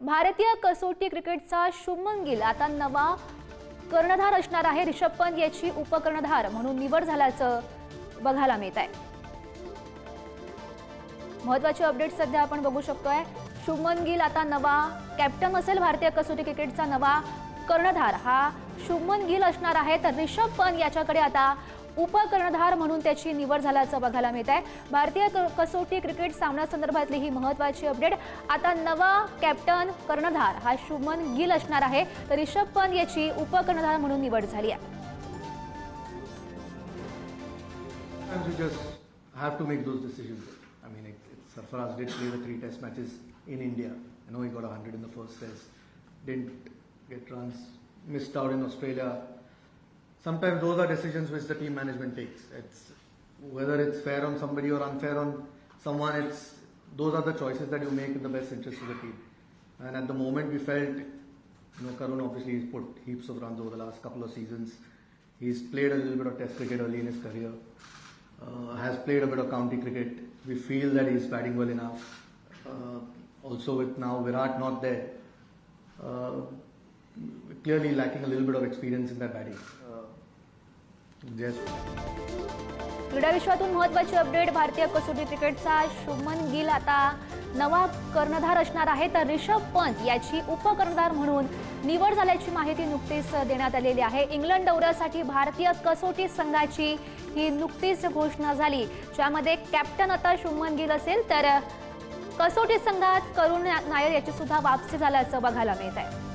भारतीय कसोटी क्रिकेटचा शुभमन गिल आता नवा कर्णधार असणार आहे। ऋषभ पंत याची उपकर्णधार म्हणून निवड झाल्याचं बघायला मिळत आहे। महत्त्वाची अपडेट सध्या आपण बघू शकतोय। शुभमन गिल आता नवा कॅप्टन असेल। भारतीय कसोटी क्रिकेटचा नवा कर्णधार हा शुभमन गिल असणार आहे, तर ऋषभ पंत याच्याकडे आता उपकर्णधार म्हणून त्याची निवड झाल्याचं बघायला मिळत आहे। भारतीय कसोटी क्रिकेट सामन्यासंदर्भातली ही महत्त्वाची अपडेट। आता नवा कॅप्टन कर्णधार हा शुभमन गिल असणार आहे, तर ऋषभ पंत याची उपकर्णधार म्हणून निवड झाली आहे। You just have to make those decisions. I mean, Sarfaraz did play the 3 test matches in India. I know he got 100 in the first test, didn't get runs, missed out in Australia. Sometimes those are decisions which the team management takes. It's whether it's fair on somebody or unfair on someone. Those are the choices that you make in the best interest of the team. And at the moment, we felt, Karun obviously he's put heaps of runs over the last couple of seasons. He's played a little bit of Test cricket early in his career. Has played a bit of county cricket. We feel that he's batting well enough. Also with now Virat not there, clearly lacking a little bit of experience in that batting. क्रीडा विश्वातून महत्त्वाची update. भारतीय कसोटी क्रिकेटचा शुभमन गिल आता नवा कर्णधार असणार आहे, तर ऋषभ पंत याची उपकर्णधार म्हणून निवड झाल्याची माहिती नुकतीच देण्यात आलेली आहे। इंग्लंड दौऱ्यासाठी भारतीय कसोटी संघाची ही नुकतीच घोषणा झाली, ज्यामध्ये कॅप्टन आता शुभमन गिल असेल, तर कसोटी संघात करुण नायर याची सुद्धा वापसी झाल्याचं बघायला मिळत आहे।